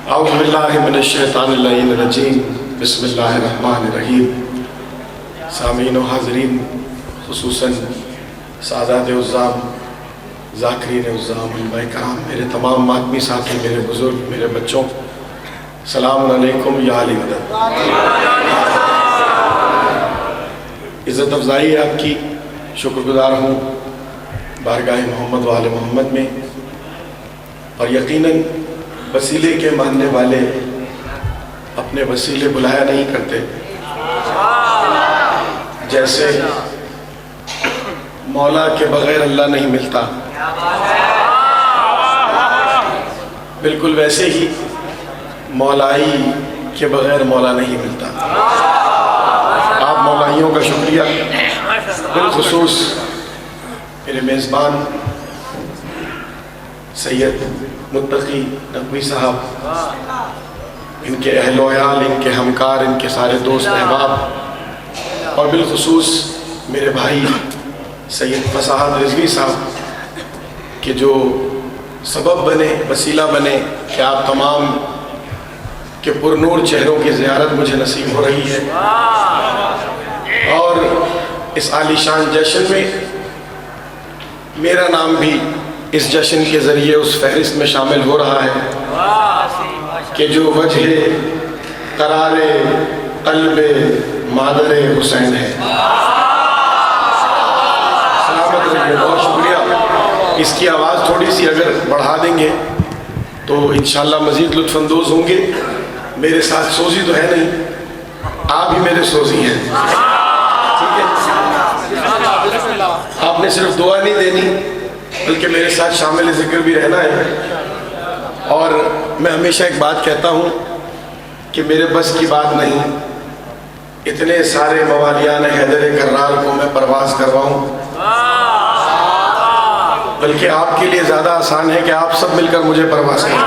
औज़ुबिल्लाहिमिनश्शैतानिर्रजीम बिस्मिल्लाहिर्रहमानिर्रहीम। सामीन व हाज़रीन, खुसूसन सादात उज़्ज़ाम, ज़ाकिरीन उज़्ज़ाम, कराम, मेरे तमाम मातमी साथी, मेरे बुज़ुर्ग, मेरे बच्चों, सलाम अलैकुम या अली मदद। इज़्ज़त अफ़ज़ाई है आपकी, शुक्रगुज़ार हूँ बारगाह मोहम्मद वाले मोहम्मद में। और यकीनन वसीले के मानने वाले अपने वसीले बुलाया नहीं करते। जैसे मौला के बगैर अल्लाह नहीं मिलता, बिल्कुल वैसे ही मौलाई के बगैर मौला नहीं मिलता। आप मौलाइयों का शुक्रिया, बिलखुसूस मेरे मेज़बान सैयद मुत्तकी नकवी साहब, इनके अहलो अयाल, इनके हमकार, इनके सारे दोस्त अहबाब, और बिलखुसूस मेरे भाई सैयद फसाहत रिजवी साहब के जो सबब बने, वसीला बने कि आप तमाम के पुरनूर चेहरों की ज़ियारत मुझे नसीब हो रही है। और इस आलीशान जश्न में मेरा नाम भी इस जश्न के ज़रिए उस फहरिस्त में शामिल हो रहा है कि जो वजह करारे क़ल्बे मादरे हुसैन है। सलामत रहिए, बहुत शुक्रिया। इसकी आवाज़ थोड़ी सी अगर बढ़ा देंगे तो इंशाअल्लाह मज़ीद लुत्फ़अंदोज़ होंगे। मेरे साथ सोजी तो है नहीं, आप ही मेरे सोजी हैं, ठीक है। आपने सिर्फ दुआ नहीं देनी बल्कि मेरे साथ शामिल ज़िक्र भी रहना है। और मैं हमेशा एक बात कहता हूँ कि मेरे बस की बात नहीं इतने सारे मवालियान हैदर कर्रार को मैं परवाज़ करवाऊँ, बल्कि आपके लिए ज़्यादा आसान है कि आप सब मिलकर मुझे परवाज़ करें।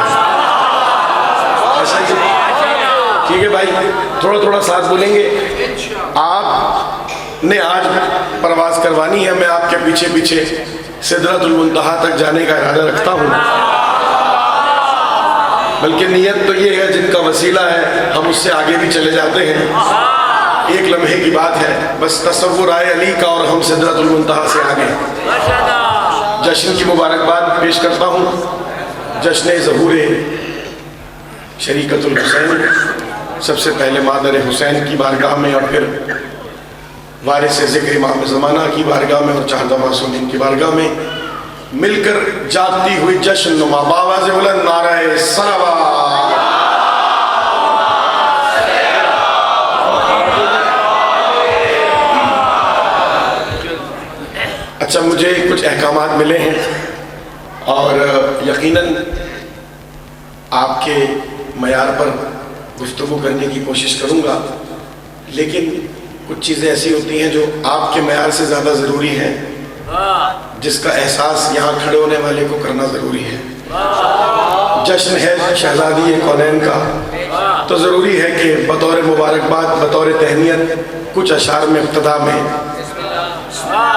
ऐसा ही ठीक है भाई, थोड़ा थोड़ा साथ बोलेंगे। आपने आज परवाज़ करवानी है, मैं आपके पीछे पीछे सिदरतुल मुंतहा तक जाने का इरादा रखता हूँ। बल्कि नीयत तो ये है, जिनका वसीला है हम उससे आगे भी चले जाते हैं। एक लम्हे की बात है, बस तसव्वुर आए अली का और हम सिदरतुल मुंतहा से आगे। जश्न की मुबारकबाद पेश करता हूँ। जश्न ज़हूर शरीकतुल हुसैन, सबसे पहले मादर हुसैन की बारगाह में और फिर वारिस ज़िक्र इमाम ज़माना की बारगाह में और चाहदा मासूमीन की बारगाह में मिलकर जागती हुई जश्न नुमा बावाज़ बुलंद नाराए सलावत। अच्छा, मुझे कुछ अहकामात मिले हैं और यकीनन आपके मयार पर गुफ्तगू करने की कोशिश करूँगा, लेकिन कुछ चीज़ें ऐसी होती हैं जो आपके मयार से ज़्यादा ज़रूरी हैं, जिसका एहसास यहाँ खड़े होने वाले को करना ज़रूरी है। जश्न है शहज़ादी कौनैन का, तो ज़रूरी है कि बतौर मुबारकबाद, बतौर तहनीत कुछ अशार में इब्तिदा में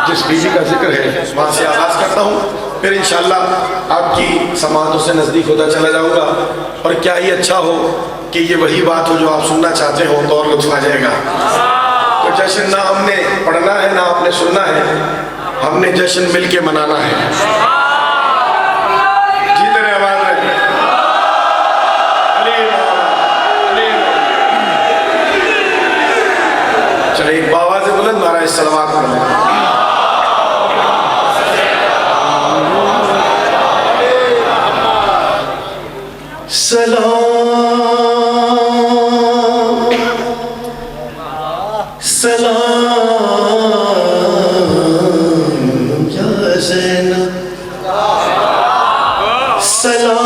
जिस बीवी का जिक्र है वहाँ से आगाज़ करता हूँ, फिर इंशाअल्लाह आपकी समातों से नज़दीक होता चला जाऊँगा। और क्या ही अच्छा हो कि ये वही बात हो जो आप सुनना चाहते हो, तो और लुत्फ़ आ जाएगा। तो जश्न ना हमने पढ़ना है ना आपने सुनना है, हमने जश्न मिल के मनाना है। जीतने आवाज़ में चले एक बावाज़ बुलंद नाराए सलावत पढ़ें। सलाम सलाम या ज़ैनब, सलाम या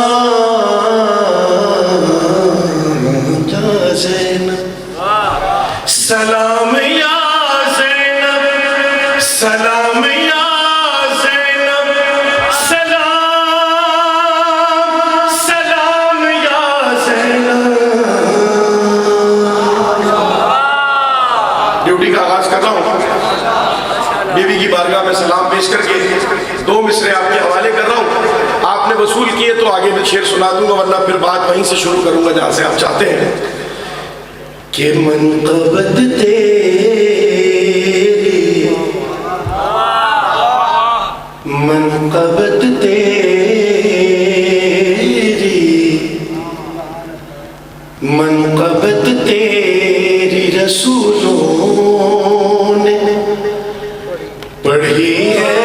ज़ैनब, सलाम या ज़ैनब, सलाम या ज़ैनब, सलाम सलाम या ज़ैनब। ड्यूटी का आगाज कर रहा हूँ। बीवी की बारगाह में सलाम पेश करके दो मिसरे आपके हवाले कर रहा हूँ। आपने वसूल किए तो आगे थोड़े शेर सुना दूंगा, वरना फिर बात वहीं से शुरू करूंगा जहां से आप चाहते हैं। कि मनक़बत तेरी, मनक़बत तेरी, मनक़बत तेरी रसूलों ने पढ़ी है।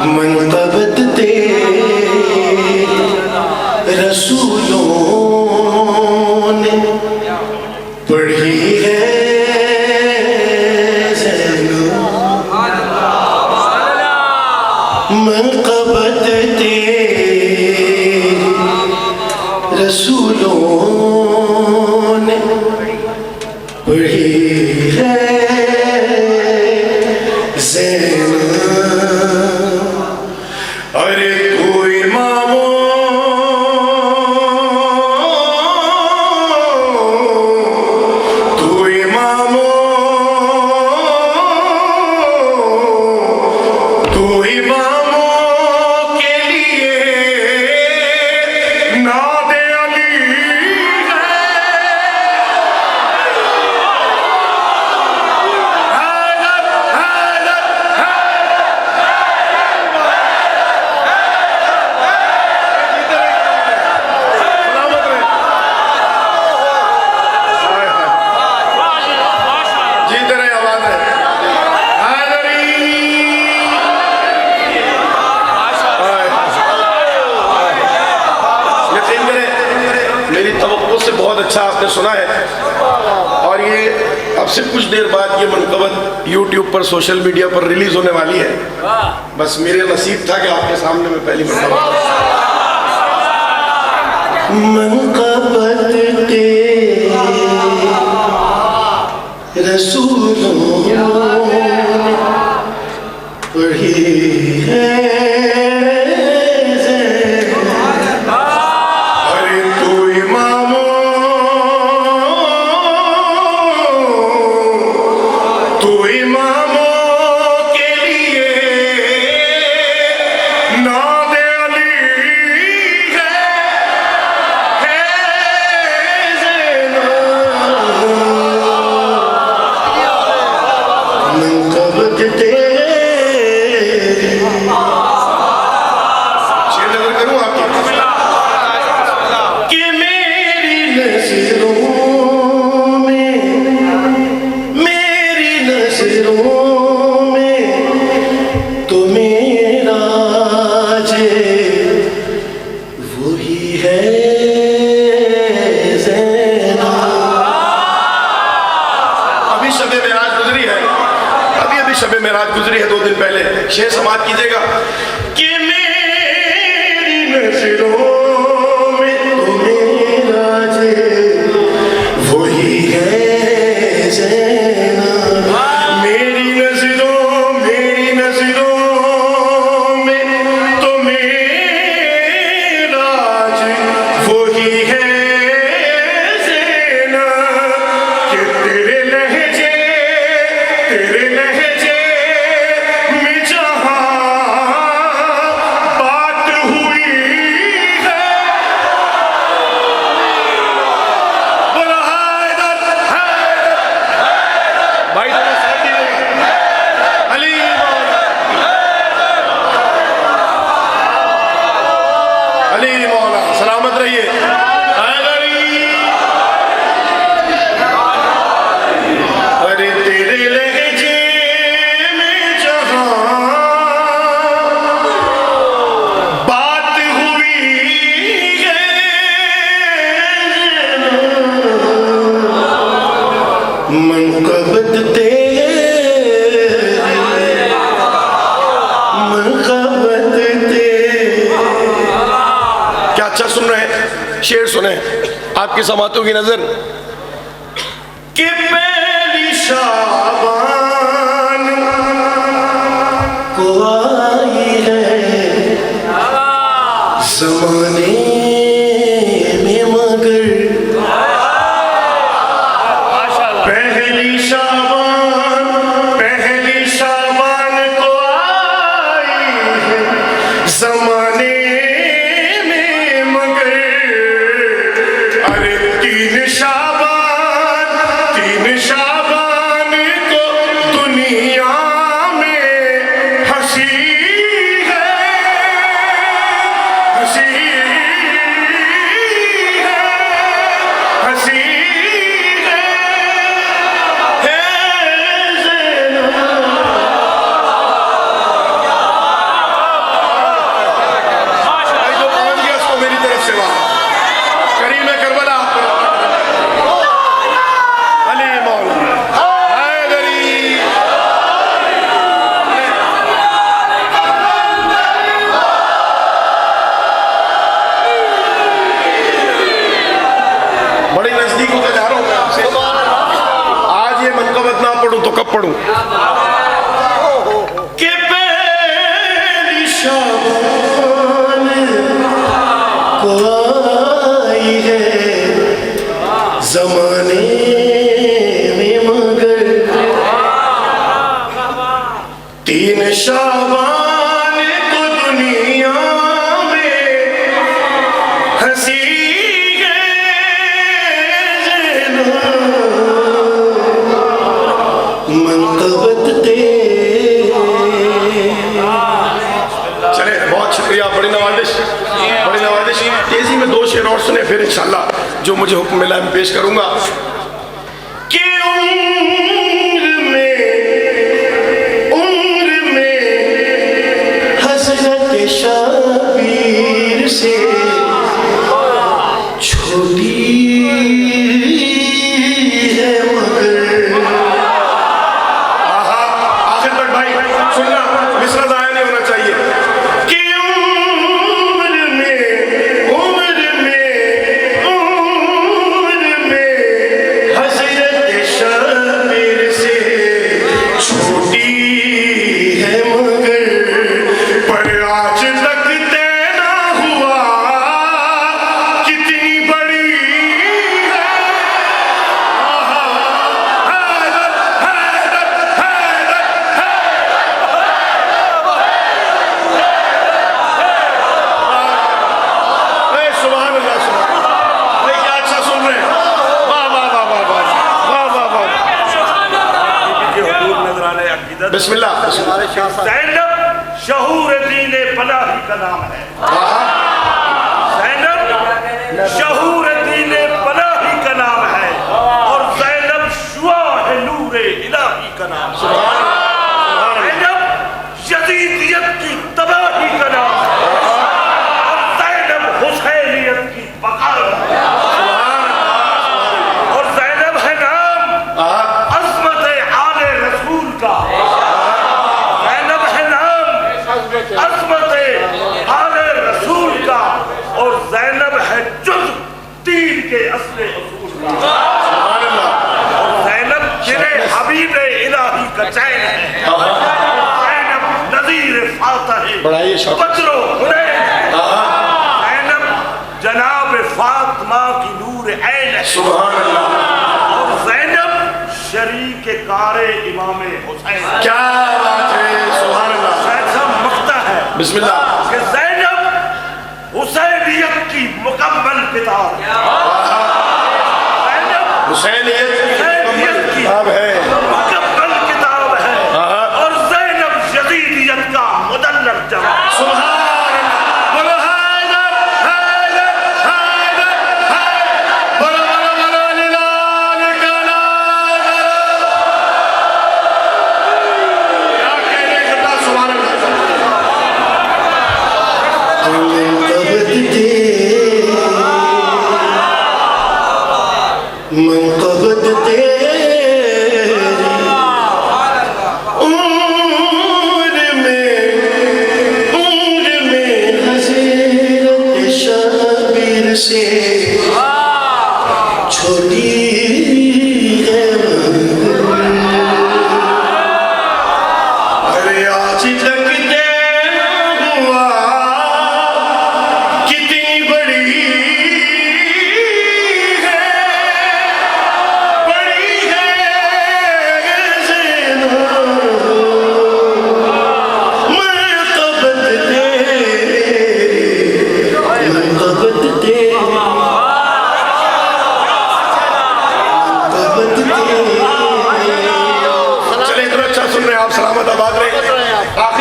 मनक़बत तेरी रसूलों ने पढ़ी है मनक़बत तेरी रसूलों ने पढ़ी है अरे कोई मामो तू इमामो तू इमामो के लिए नादे अली बहुत अच्छा आपने सुना है। और ये अब से कुछ देर बाद ये मनक़बत YouTube पर सोशल मीडिया पर रिलीज होने वाली है। बस मेरे नसीब था कि आपके सामने मैं पहली मनक़बत तेरी रसूलों पढ़ी है। शब मेराज गुजरी है 2 दिन पहले। शेर समाप्त कीजिएगा कि मेरी नज़रों में तो मेरा वही है ज़ैनब। मेरी नज़रों में तो मेरा वही है ज़ैनब। कि तेरे लहजे में जहाँ बात हुई सुने आपकी समातों की नजर कि पहली शाबान को आई है ज़माने में मगर पहली शाबान को आई है ज़माने पढ़ूं कि पहली शाबान को आई है ज़माने में मगर 3 शाबान को दुनिया में हंसी चले। बहुत शुक्रिया, बड़ी नवाजिश। तेजी में 2 शेर और सुने, फिर इंशाल्लाह जो मुझे हुक्म मिला मैं पेश करूंगा कि उम्र में हज़रत शबीर से छोटी बिस्मिल्लाह। ज़ैनब शहूर दीने पनाही का नाम है। ज़ैनब शहूर दीने पनाही का नाम है और ज़ैनब शुआ है नूरे इलाही का नाम है। ज़ैनब यज़ीदियत की तबाही का नाम है और ज़ैनब हुसैनियत की बका है। और ज़ैनब है नाम अज़मत आले रसूल का, अज़मत आले रसूल का, और ज़ैनब है जुज़ तीन के असले असूल का। और ज़ैनब जिन्हें हबीब इलाही का चैन है। ज़ैनब नज़ीर फातह बदरो हुनैन है। ज़ैनब जनाब फातिमा की नूर ऐन है। और ज़ैनब शरीक कारे इमाम हुसैन। क्या बात है, सुभान अल्लाह। बिस्मिल्लाह। कि ज़ैनब हुसैनियत की मुकम्मल किताब है। हुसैनियत की मुकम्मल किताब है और ज़ैनब यज़ीदियत का मुदल्लल जवाब। मनक़बत तेरी उम्र में हज़रत शबीर से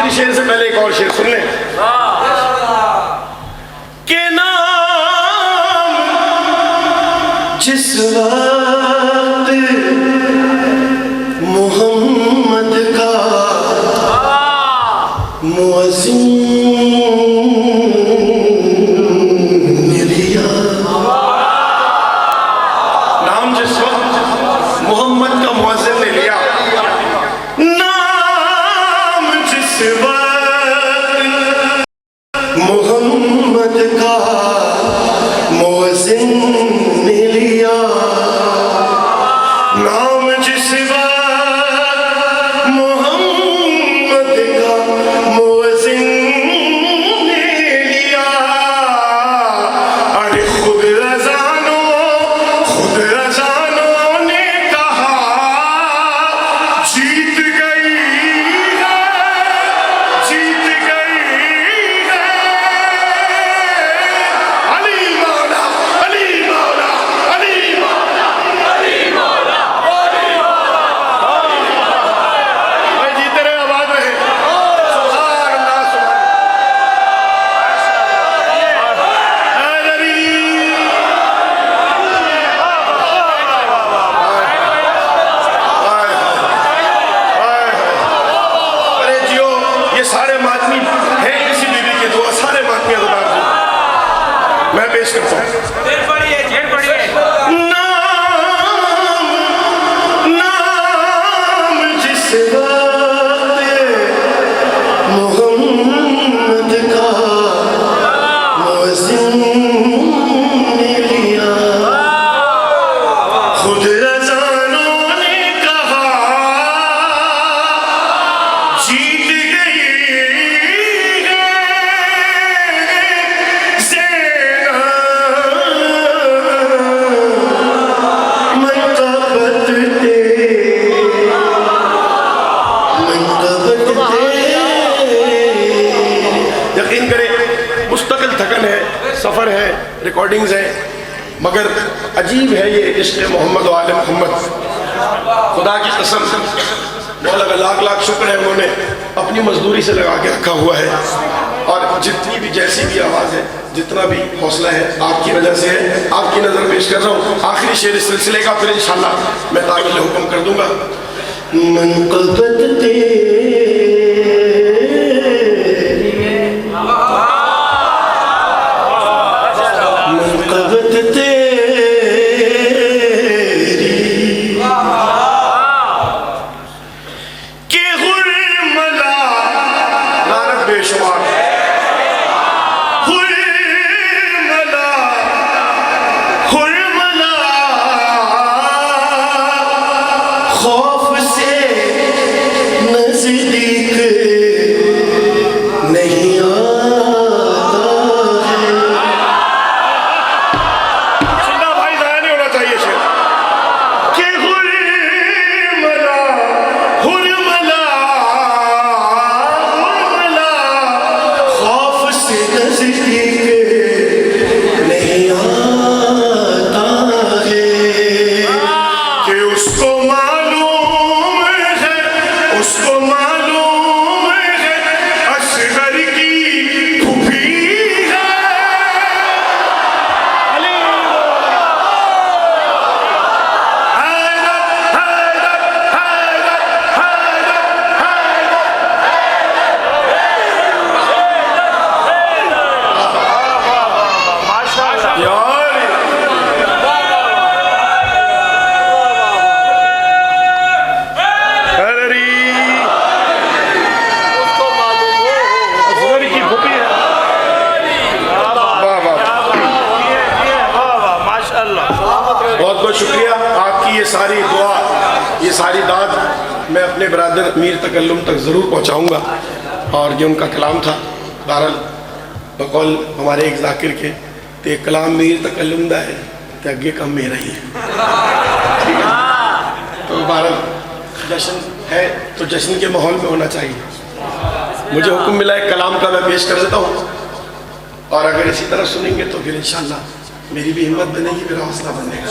आखिरी शेर से पहले एक और शेर सुन लें के नाम जिस वक्त मोहम्मद का मुअज्जिन ने लिया, नाम जिस वक्त मोहम्मद का मुअज्जिन ने लिया, नाम जिस वक्त मोहम्मद का मुअज्जिन ने लिया, नाम जिस वक्त मोहम्मद का मुअज्जिन ने लिया, अरे खुद अज़ानों ने कहा जीत गई है, जीत गई है अली मौला, अली मौला, अली मौला, अली मौला, अली मौला। भाई जीते रहे, आबाद रहे। सुभान अल्लाह, सुभान अरे जियो, ये सारे मातमी हैं किसी बीबी के दुआ, सारे मातमी अदादार जी मैं पेश करता हूँ। नाम जिस वक्त मोहम्मद का मुअज्जिन ने लिया, खुद अज़ानों ने कहा जीत गई है ज़ैनब, मंक़बत यकीन करें मुस्तकिल थकन है, सफ़र है, रिकॉर्डिंग्स है, मगर अजीब है ये इश्क़ मोहम्मद वाले मोहम्मद। खुदा की कसम मौला का लाख लाख शुक्र है, उन्होंने अपनी मजदूरी से लगा के रखा हुआ है, और जितनी भी जैसी भी आवाज़ है, जितना भी हौसला है, आपकी वजह से है। आपकी नज़र पेश कर रहा हूँ आखिरी शेर इस सिलसिले का, फिर इंशाल्लाह मैं तावील हुक्म कर दूंगा। मनक़बत मनक़बत तेरी के हुर्मला लानत बेशुमार, हुर्मला हुर्मला खौफ से नजदीक नहीं आता है। सुनना भाई, ज़ाया नहीं होना चाहिए शेर के हुर्मला हुर्मला हुर्मला खौफ से नजदीक नहीं आता है, कि उसको मालूम है, उसको मालूम है असगर की फूफी है अली हैदर, हैदर, हैदर, हैदर, हैदर। यार हैदरी असगर की फूफी है। वाह वाह, बहुत बहुत शुक्रिया आपकी। ये सारी दुआ, ये सारी दाद मैं अपने बरादर मीर तकल्लुम तक ज़रूर पहुँचाऊँगा, और ये उनका कलाम था। बहरहाल बकौल हमारे एक जाकिर के ते कलाम मीर तकल्लुम दा है, ते अगे कम मेरा ही है, ठीक है। तो बहरहाल जश्न है तो जश्न के माहौल में होना चाहिए। मुझे हुक्म मिला है कलाम का, मैं पेश कर देता हूँ, और अगर इसी तरह सुनेंगे तो फिर इंशाल्लाह मेरी भी हिम्मत बनेगी, मेरा हौसला बनेगा।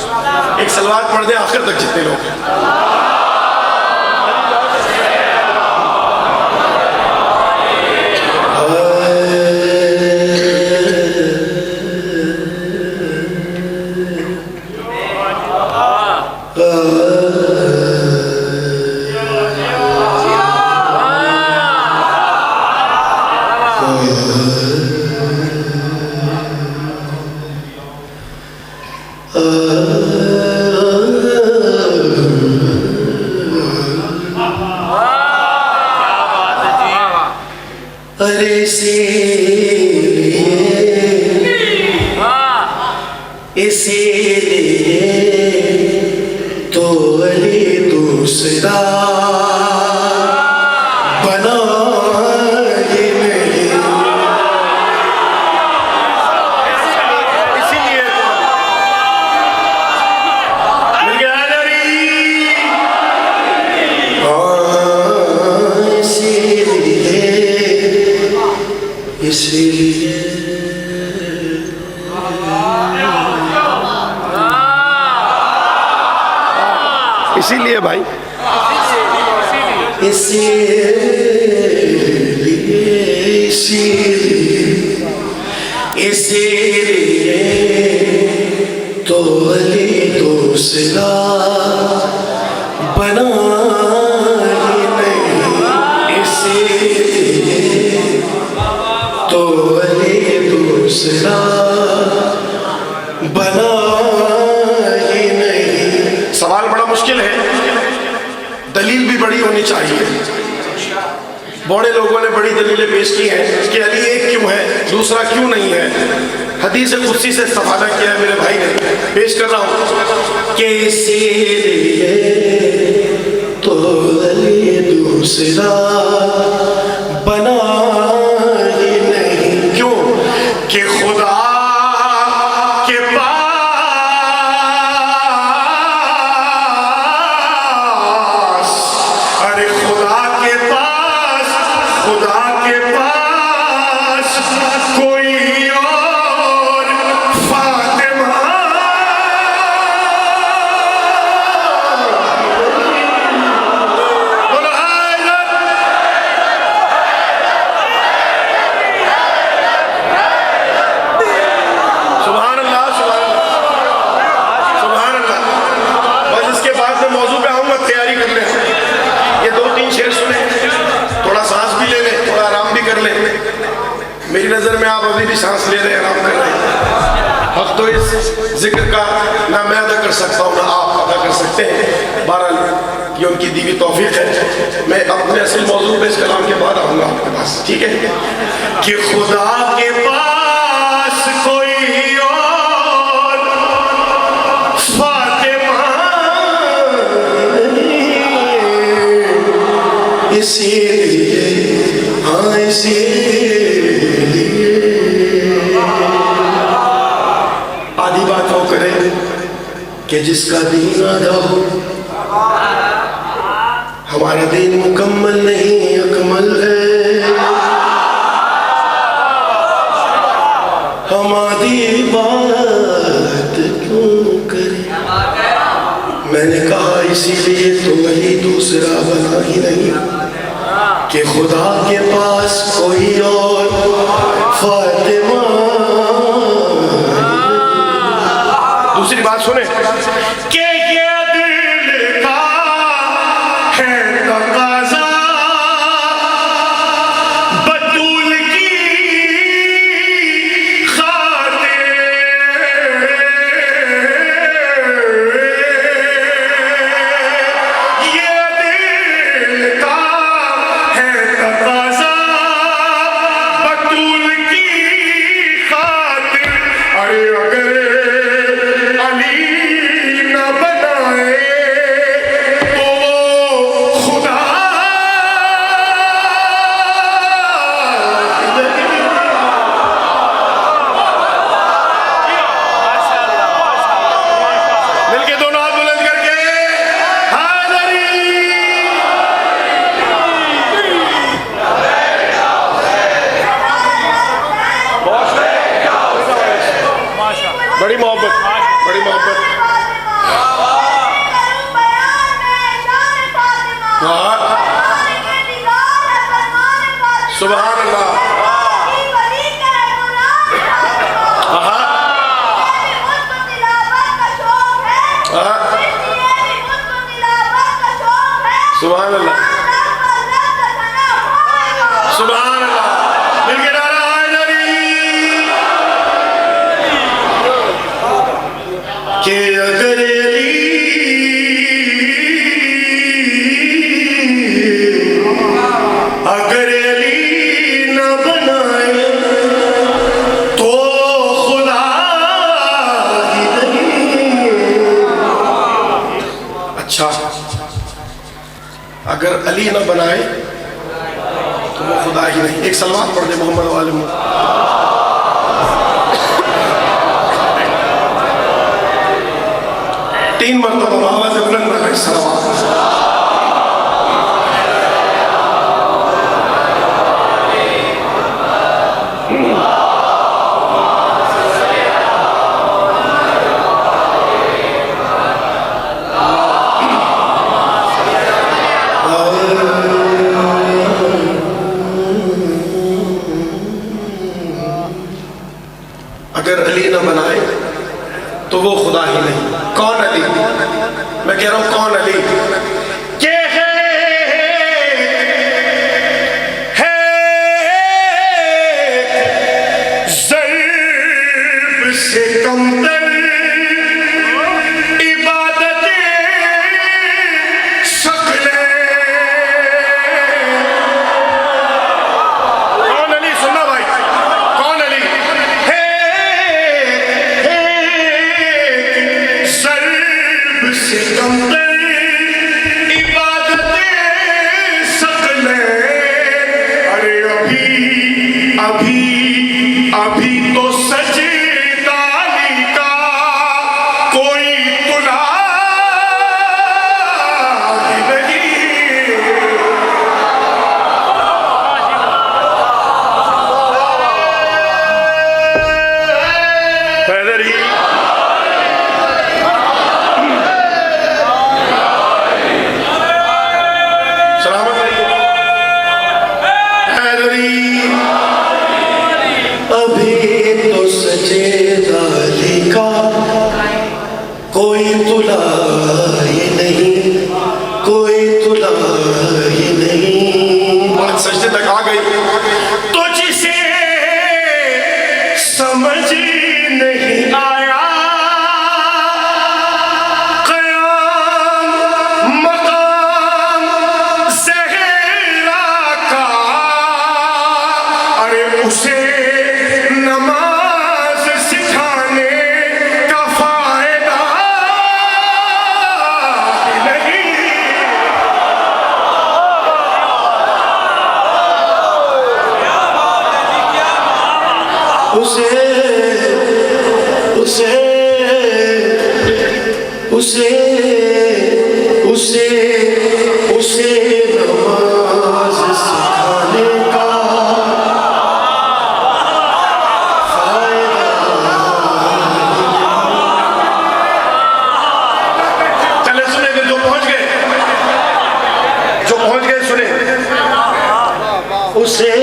एक सलवात पढ़ दें आखिर तक जितने लोग हैं। इसीलिए तो अली दूसरा बना ही नहीं। इसीलिए मिल गया नबी। इसीलिए इसीलिए भाई, इसीलिए तो अली दूसरा बना ही नहीं। इसीलिए तो अली दूसरा बना ही नहीं। सवाल बड़ा मुश्किल है, दलील भी बड़ी होनी चाहिए। बड़े लोगों ने बड़ी दलीलें पेश की हैं कि अली एक क्यों है, दूसरा क्यों नहीं है। हदीस कुदसी से इस्तेफादा किया है मेरे भाई ने, पेश कर रहा हूं कि इसीलिए तो अली दूसरा बना ही नहीं। क्यों कि खुदा के पास, अरे खुदा के पास कोई और फातिमा सुभान अल्लाह, सुभान अल्लाह। बस इसके बाद में मौजू पे आऊंगा, तैयारी कर लें। ये 2-3 शेर सुने, थोड़ा सांस भी ले लें, थोड़ा आराम भी कर लें। मेरी नजर में आप अभी भी सांस ले रहे हैं, आराम कर रहे हैं। हक तो इस जिक्र का ना मैं अदा कर सकता हूँ ना आप अदा कर सकते हैं। बहरहाल ये उनकी दी हुई तौफीक है। मैं अपने असल मौजू पे इस कलाम के बाद आऊंगा आपके पास, ठीक है। कि खुदा के पास कोई और फातिमा नहीं। इसीलिए हाँ इसीलिए आधी बात वो करे कि जिसका दीन आधा हो। हमारा दीन मुकम्मल नहीं अकमल है। हम आधी बात क्यों करें। मैंने कहा इसीलिए तो वही दूसरा बना ही नहीं कि खुदा के पास कोई और फातिमा। दूसरी बात सुने कि ये दिल का है तकाज़ा बतूल की खातिर। ये दिल का है तकाज़ा बतूल की खातिर। अरे अगर अली न बनाए तो खुदा मिलके दोनों हाथ बुलंद करके हाज़री। बड़ी मोहब्बत, बड़ी मोहब्बत। हाँ सुभान अल्लाह। हाँ सुभान अल्लाह, सुभान अल्लाह। मिलके नारा हाज़री। कि अगर अली न बना अगर अली न बनाए तो वो खुदा ही नहीं। एक सलवात पढ़ दे मोहम्मद वाले में। 3 मरतबा आवाज़ बुलंद रखे सलवात। अगर अली न बनाए तो वो खुदा ही नहीं। कौन अली? मैं कह रहा हूं कौन अली? के है ज़र्ब से कमतर अभी तो सजदानी का कोई तुला नहीं। पैदरी सलामत रहिए। पैदरी अभी तो सजेदा अली का कोई तुला ये नहीं, कोई तुला ये नहीं। बात सजदे तक आ गई तो जिसे समझ नहीं आया क़याम मक़ाम ज़हरा का, अरे उसे नमाज सिखाने का फायदा नहीं। उसे उसे उसे उसे उसे नमाज सिखाने का उसे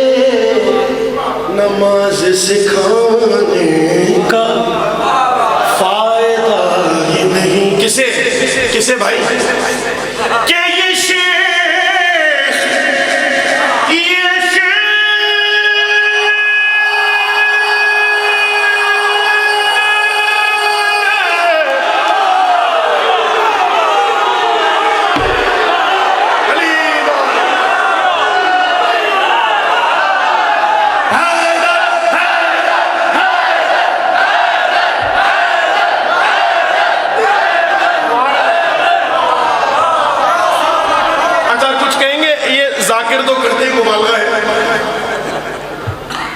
नमाज सिखाने का फायदा ही नहीं। किसे किसे भाई? कि ये शेख जाकिर तो करते ही मुबालगा है।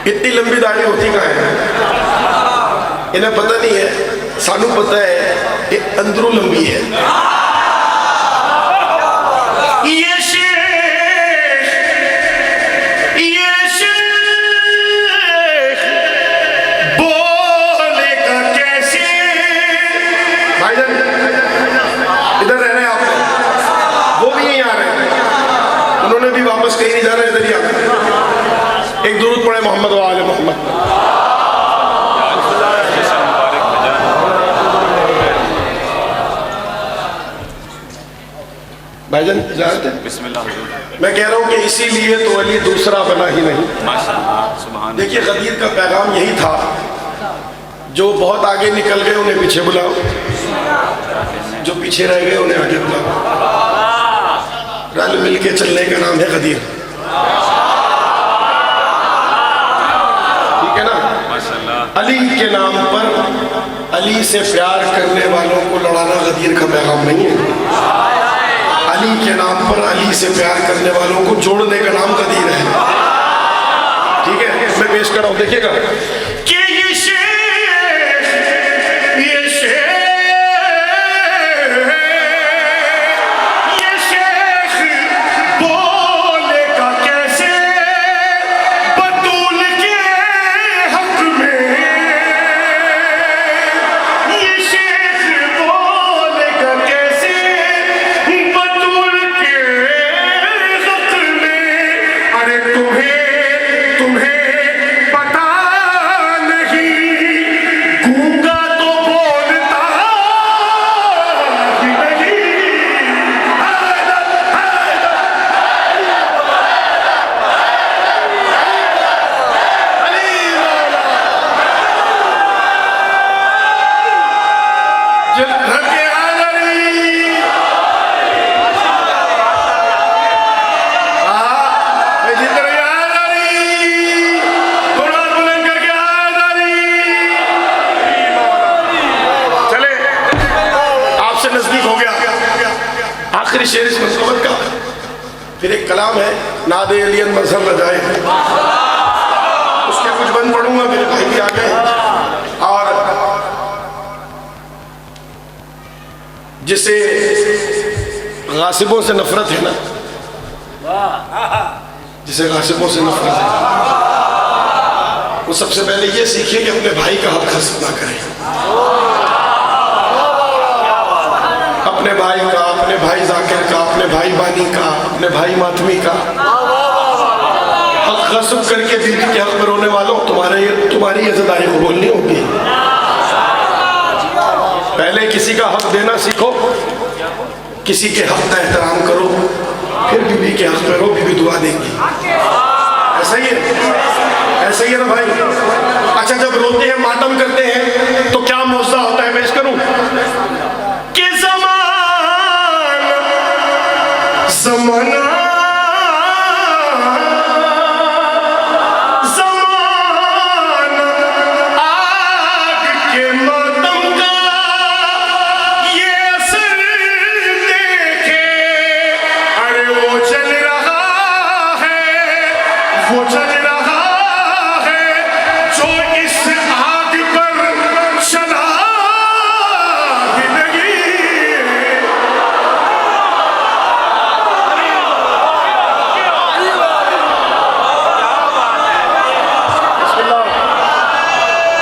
इतनी लंबी दाढ़ी होती कहाँ है? इन्हें पता नहीं है, सानू पता है ये अंदरों लंबी है। ये शेख बोलेगा कैसे? भाईजान इधर रह रहे हैं आप, वो भी यहीं आ रहे हैं, उन्होंने भी वापस कहीं नहीं जा रहे, इधर ही आ रहे। एक दुरूद पढ़े मोहम्मद वाले मोहम्मद। भाईजान इजाजत है? बिस्मिल्लाह। मैं कह रहा हूँ कि इसीलिए तो अली दूसरा बना ही नहीं। देखिए गदीर का पैगाम यही था, जो बहुत आगे निकल गए उन्हें पीछे बुलाओ, जो पीछे रह गए उन्हें आगे बुलाओ। रल मिल के चलने का नाम है गदीर। ठीक है ना? अली के नाम पर अली से प्यार करने वालों को लड़ाना गदीर का पैगाम नहीं है। अली अली के नाम पर अली से प्यार करने वालों को जोड़ने का नाम कदीर है। ठीक है, मैं पेश कर रहा हूं, देखिएगा कि ये शेख बोलेगा कैसे बतूल के हक में, ये शेख बोलेगा कैसे बतूल के हक में। अरे तुम्हें पता नहीं, गूंगा तो बोलता ही नहीं। आखिरी शेर इस मसलबत का, फिर एक कलाम है नादे अलियन मजहर न जाए, उसके कुछ बंद पढ़ूंगा, मेरे भाई भी आ गए। और जिसे गासिबों से नफरत है ना, जिसे गासिबों से नफरत है, वो सबसे पहले ये सीखे कि अपने भाई का हक हस्म ना करें। अपने भाई का, अपने भाई जाकिर का, अपने भाई बानी का, अपने भाई मातमी का हक गस्ब करके बीवी के हक में रोने वालों, तुम्हारी इज्जतदारी को बोलनी होगी। पहले किसी का हक देना सीखो, किसी के हक का एहतराम करो, फिर बीवी के हक में रो, बीवी दुआ देंगी। ऐसा ही है, ऐसा ही है ना भाई। अच्छा, जब रोते हैं, मातम करते हैं, तो क्या मौजा होता है, पेश करूं कि ज़माना आग के मातम का ये असर देखे। अरे वो चल रहा है, वो चल रहा है जो इस आग पर चला ही नहीं।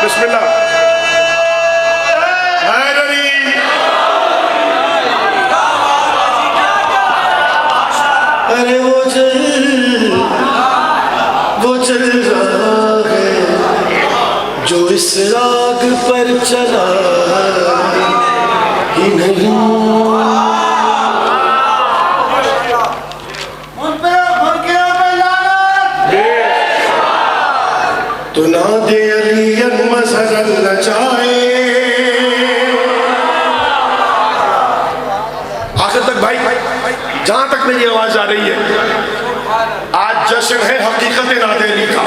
बिस्मिल्लाह। अरे वो चल रहा है जो इस राग पर चला ही नहीं। तो ना दे अलियन मजहर न जाए। आखिर तक भाई, जहां तक मेरी आवाज आ रही है, आज जश्न है हकीकत नादे अली का।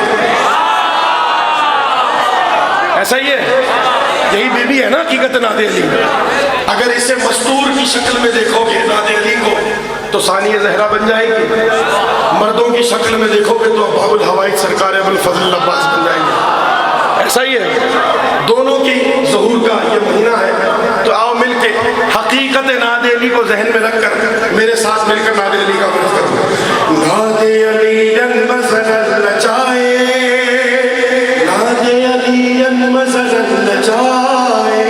ऐसा ही है, यही बेबी है ना हकीकत नादे अली। अगर इसे मस्तूर की शक्ल में देखोगे नादे अली को, तो सानिया जहरा बन जाएगी। मर्दों की शक्ल में देखोगे तो अब्बाउल हवाइज सरकार अबुल फजल अब्बास बन जाएंगे। ऐसा ही है, दोनों की ज़हूर का ये महीना है। तो आओ मिलके हकीकत नादे अली को जहन में रखकर मेरे साथ मिलकर नादे अली का वर्णन करो। नादे अलियन मजहर न जाए, नादे अलियन मजहर न जाए।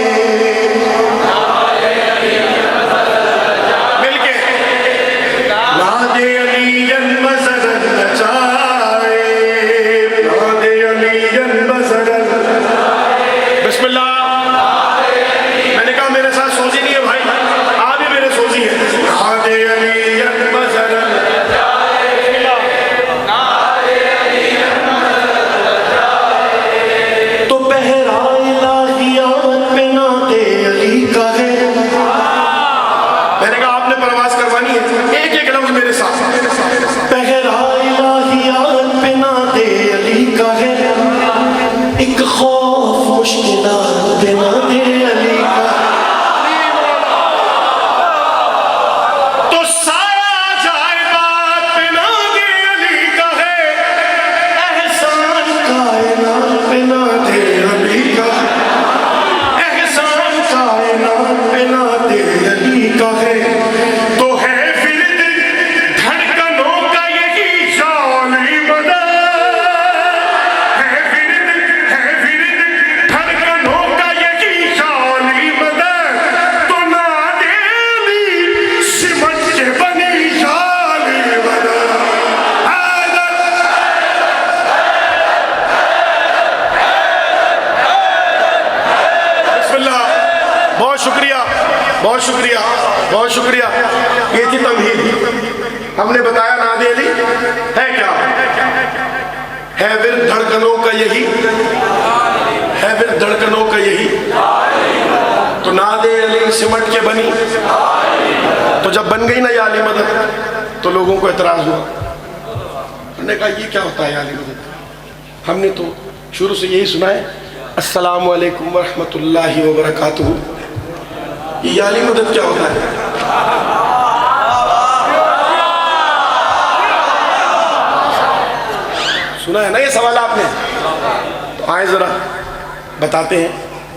मिलके नादे अलियन मजहर न जाए, नादे अलियन मजहर। बिस्मिल्लाह। मैंने कहा मेरे साथ सोची नहीं है भाई, आप भी मेरे सोची है। शुक्रिया, बहुत शुक्रिया। ये थी तमहीद। हमने बताया नादे अली है क्या, है विर धड़कनों का यही, है विर धड़कनों का यही। तो नादे अली सिमट के बनी, तो जब बन गई ना या अली मदद तो लोगों को एतराज हुआ। उन्होंने कहा ये क्या होता है या अली मदद, हमने तो शुरू से यही सुना है अस्सलामु अलैकुम व रहमतुल्लाहि व बरकातुहू, ये या अली मदद क्या होता है? सुना है ना ये सवाल आपने, तो आए जरा बताते हैं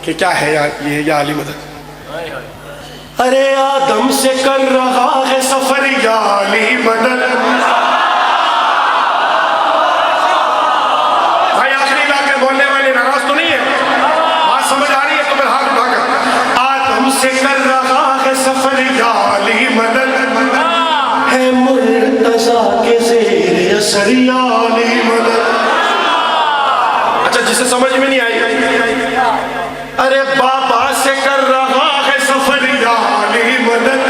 कि क्या है ये या अली मदद। अरे आदम से कर रहा है सफर या अली मदद, भाई आखिरी इलाके बोलने वाले नाराज तो नहीं है, बात समझ आ रही है तो फिर हाथ उठाकर। आदम से कर रहा है सफर या अली मदद, है मुर्तज़ा के ज़ेर असर या अली मदद। अच्छा जिसे समझ में नहीं आई, अरे बाबा से कर रहा है सफर या अली मदद,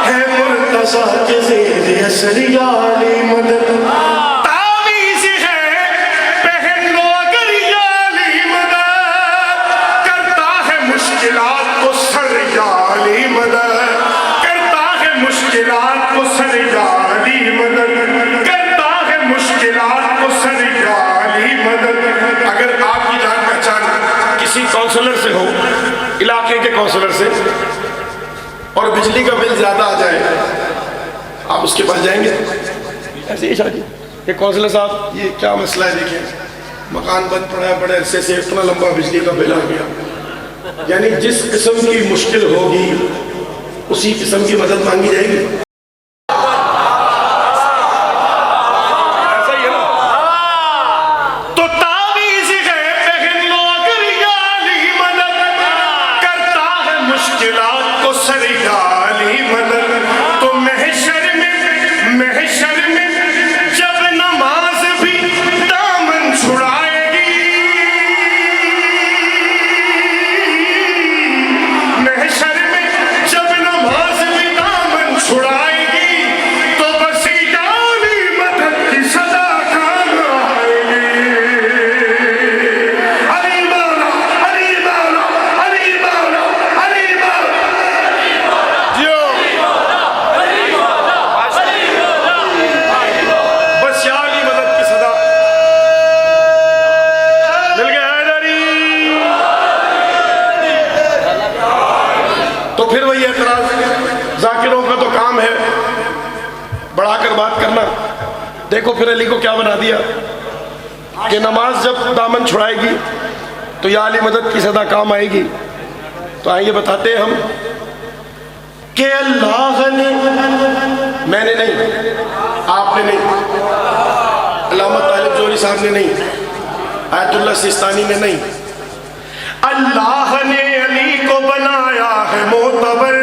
है मुर्तज़ा के ज़ेर असर या अली मदद। तावीज़ है पहन लो अगर या अली मदद, करता है मुश्किलात को सर या अली मदद, करता है मुश्किलात को सर या अली मदद, करता है मुश्किलात को सर या अली मदद। अगर आपकी जान पहचान किसी काउंसलर से हो, इलाके के काउंसलर से, और बिजली का बिल ज्यादा आ जाए, आप उसके पास जाएंगे ऐसे ही शादी, ये काउंसलर साहब ये क्या मसला है, देखिए मकान बंद पड़ा है, बड़े अरसे से इतना लंबा बिजली का बिल आ गया। यानी जिस किस्म की मुश्किल होगी उसी किस्म की मदद मांगी जाएगी। तो फिर वही एतराज, जाकिरों का तो काम है बढ़ाकर बात करना। देखो फिर अली को क्या बना दिया कि नमाज जब दामन छुड़ाएगी तो या अली मदद की सदा काम आएगी। तो आइए बताते हैं हम कि अल्लाह ने, मैंने नहीं, आपने नहीं, अल्लामा तालिब जोरी साहब ने नहीं, आयतुल्लाह सिस्तानी ने नहीं, अल्लाह ने अली को बनाया है मोतबर,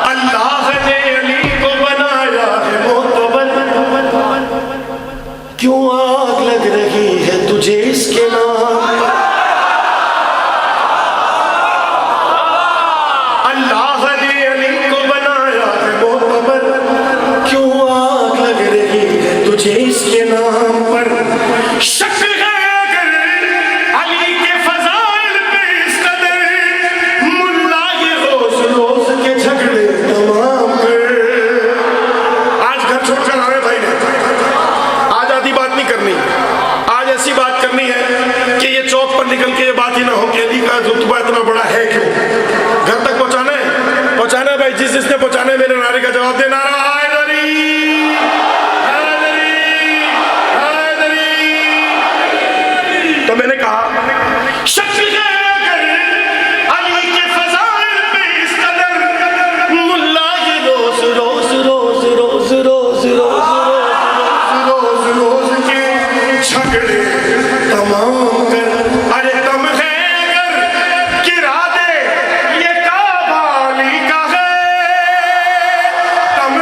अल्लाह ने अली को बनाया है मोतबर। क्यों आग लग रही है तुझे इसके नाम पर, अल्लाह ने अली को बनाया है मोतबर। क्यों आग लग रही है तुझे इसके नाम पर, शक है निकल के ये बात ही ना हो कि अली का रुतबा इतना बड़ा है क्यों। घर तक पहुंचाना है, पहुंचाना है भाई, जिसने पहुंचाना है मेरे नारे का जवाब दे, नारा हैदरी, हैदरी, हैदरी। तो मैंने कहा शक है अली के फज़ाइल पे इस कदर, मुल्ला ये रोज रोज रोज रोज रोज रोज रोज रोज के झगड़े तमाम कर, तम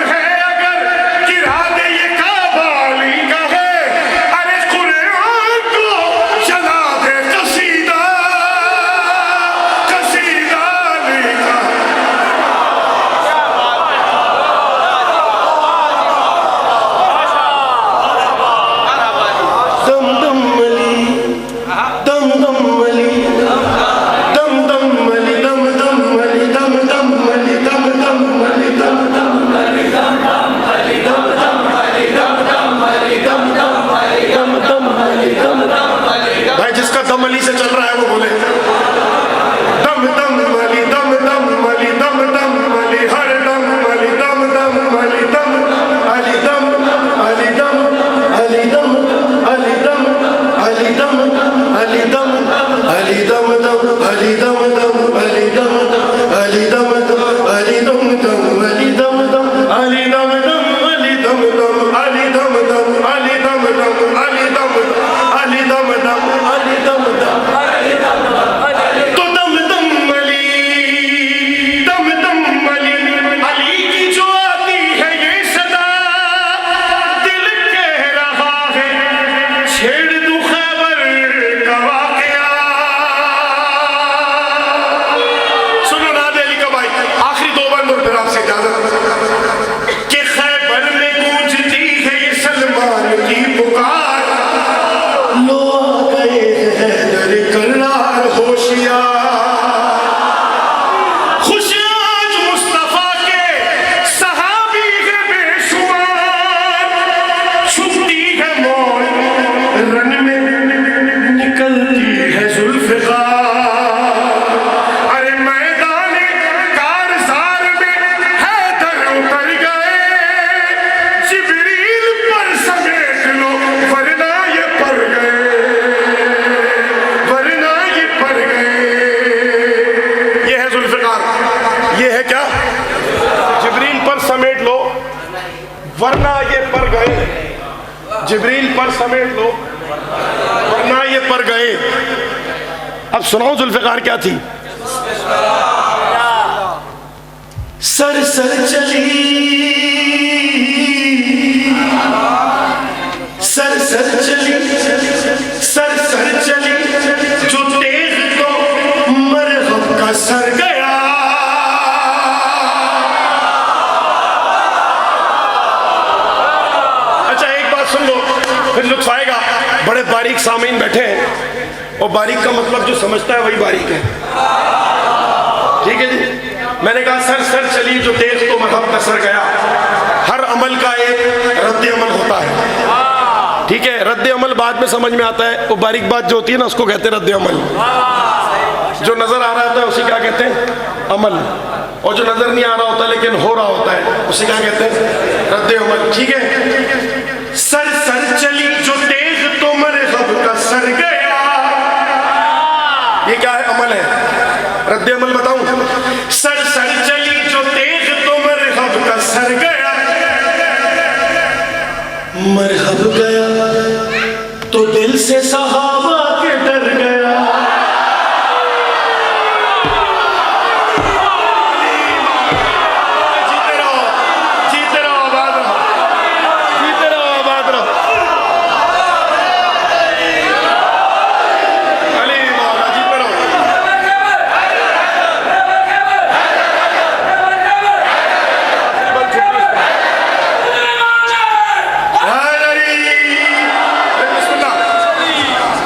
वरना ये पर गए, जिब्रील पर समेट लो, वरना ये पर गए। अब सुनाओ जुल्फ़िकार क्या थी। सर सर चली, सर सर चली, सर सर चली, जो तेज तो मरहब का सर गया। अच्छा एक बात सुन लो, फिर लुत्फ आएगा। बड़े बारीक सामीन बैठे हैं, और बारीक का मतलब जो समझता है वही बारीक है, ठीक है जी। मैंने कहा सर सर चली, जो तेज तो मरहब का सर गया। हर अमल का एक रद्द अमल होता है, ठीक है। रद्द अमल बाद में समझ में आता है, वो बारीक बात जो होती है ना उसको कहते हैं रद्द अमल। जो नजर आ रहा होता है उसे क्या कहते हैं, अमल। और जो नजर नहीं आ रहा होता लेकिन हो रहा होता है उसे क्या कहते हैं, रद्द अमल, ठीक है। सर सर चली, जो तेज तो मरहब का सर गया, ये क्या है, अमल है। रद्द अमल बताऊं, सर सर चली, जो तेज तो मरहब का सर गया। मरहब गया तो दिल से सहाबा के डर गया। जीते रहो, जीते रहो, आबाद रहो, जीते रहो, आबाद रहो। अली मौला, जीते रहो।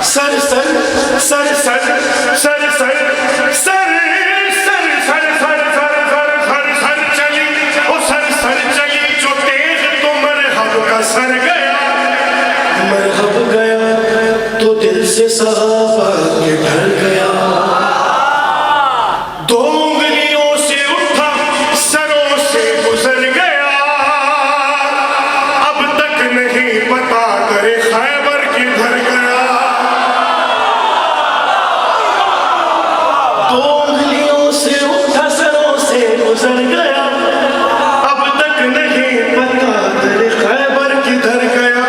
Sir sir sir sir sir sir sir sir sir sir sir sir sir चली, ओ सर सर चली, जो तेज तो मरहब का सर गया। मरहब गया तो दिल से सहाबा के डर गया। दो उंगलियों से उठा, सरों से गुजर गया। अब तक नहीं पता करे खैबर किधर गया। दो उंगलियों से उठा, सरों से गुजर गया। अब तक नहीं पता तेरे खैबर किधर गया।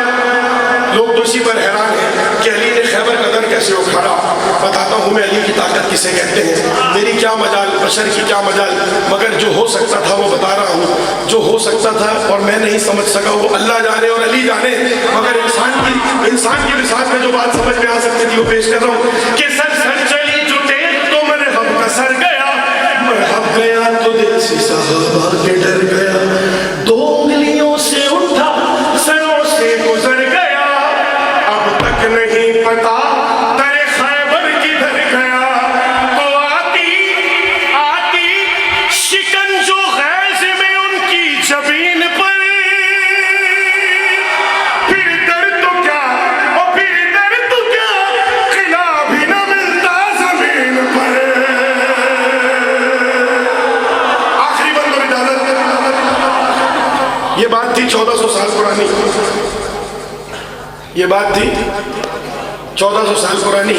लोग तो इसी पर हैरान हैं कि अली ने खैबर कदर कैसे उखाड़ा। बताता हूँ मैं अली की ताकत किसे कहते हैं। मेरी क्या मजाल, बशर की क्या मजाल, मगर जो हो सकता था वो बता रहा हूँ। जो हो सकता था और मैं नहीं समझ सका वो अल्लाह जाने और अली जाने। मगर इंसान की विसात में जो बात समझ में आ सकती थी वो पेश कर रहा हूँ कि सर सर चली, जो तेज तो मरहब का सर गया। मरहब गया तो दिल से सहाबा के डर गया। दो उंगलियों से उठा, सरों से गुजर गया। अब तक नहीं पता तेरे खैबर किधर गया। तो आती आती शिकन जो गैज़ में उनकी जबीन पर, फिर दर्द तो क्या, और फिर दर्द तो क्या, खिला भी न मिलता जमीन पर। आखिरी बंद और इजाजत। ये बात थी 1400 साल पुरानी, ये बात थी 1400 साल पुरानी।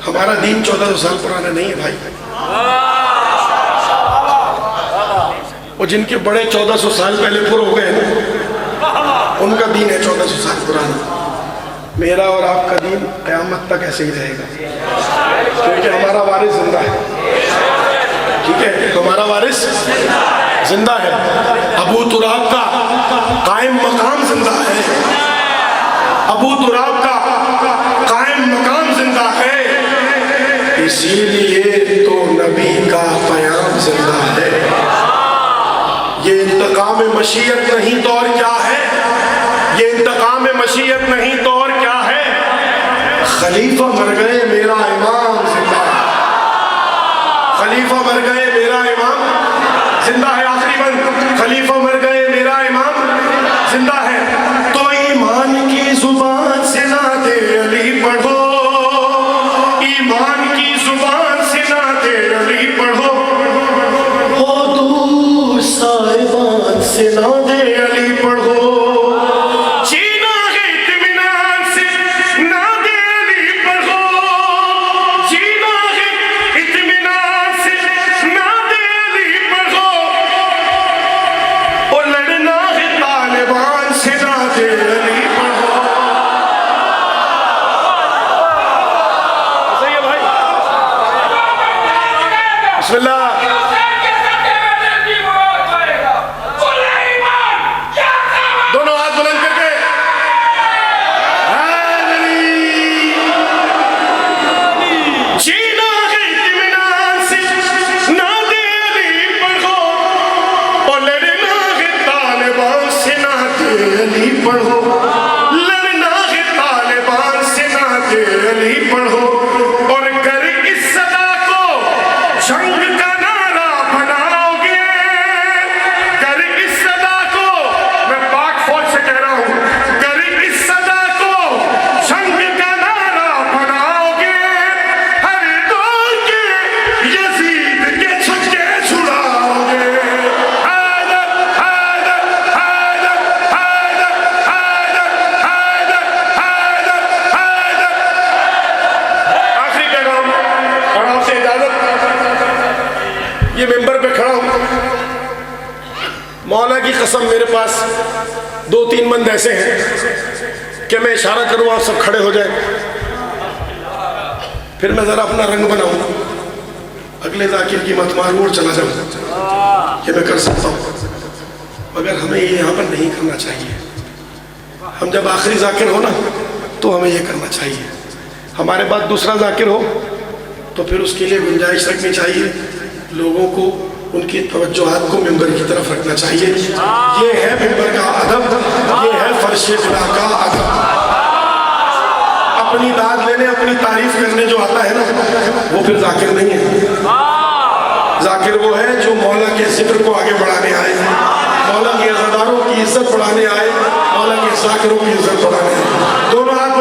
हमारा दीन 1400 साल पुराना नहीं है भाई। और जिनके बड़े 1400 साल पहले पूरे हो गए ना, उनका दीन है 1400 साल पुराना। मेरा और आपका दीन क़यामत तक ऐसे ही रहेगा, क्योंकि हमारा वारिस जिंदा है, ठीक है। हमारा वारिस जिंदा है। अबू तुराब का कायम मकाम जिंदा है। अबू तुराब का कायम मकाम जिंदा है। इसीलिए तो नबी का पयाम जिंदा है। ये इंतकाम मशीयत नहीं तो और क्या है, ये इंतकाम मशीयत नहीं तो और क्या है। खलीफा मर गए, मेरा इमाम जिंदा है। खलीफा मर गए, मेरा इमाम जिंदा है। आखिरी बंद, खलीफा मर गए, मेरा इमाम जिंदा है। तो ईमान की जुबान से नाते अली पढ़ो, ईमान की जुबान से नाते अली पढ़ो। हो दूर साहिबान से नाते अली पढ़ो। जीना है इत्मीनान से नाते अली पढ़ो। जीना है इत्मीनान से नाते अली पढ़ो। और लड़ना है बिस्मिल्लाह। दोनों हाथ बुलंद करके जीना है इत्मीनान से, नादे अली पढ़ो, और लड़ना है तालिबान से, नादे अली पढ़ो, लड़ना है तालिबान से, नादे अली पढ़ो, और कर इस सदा को जंग का नारा बनाओगे, कर इस सदा को, मैं पाक फौज से कह रहा हूं, कर इस सदा को जंग का नारा बनाओगे, हर दौर के यजीद के छक्के छुड़ाओगे। हैदर हैदर हैदर हैदर हैदर हैदर हैदर हैदर। आखिरी पैगाम और आपसे इजाजत। ये मेंबर पे खड़ा हूं, मौला की कसम मेरे पास 2-3 मंद ऐसे हैं कि मैं इशारा करूं आप सब खड़े हो जाए, फिर मैं जरा अपना रंग बनाऊं, अगले जाकिर की मत मारूं और चला जाऊं। ये मैं कर सकता हूं, मगर हमें ये यहां पर नहीं करना चाहिए। हम जब आखिरी जाकिर हो ना तो हमें ये करना चाहिए। हमारे बाद दूसरा जाकिर हो तो फिर उसके लिए गुंजाइश रखनी चाहिए, लोगों को उनकी तवज्जोहात को मिंबर की तरफ रखना चाहिए। ये है मिंबर का अदब, ये है फर्शे खुदा का अदब। अपनी दाद लेने, अपनी तारीफ करने जो आता है ना, वो फिर जाकिर नहीं है। जाकिर वो है जो मौला के जिक्र को आगे बढ़ाने आए, मौला के अज़ादारों की इज्जत बढ़ाने आए, मौला के जाकिरों की इज्जत बढ़ाने आए। दोनों हाथ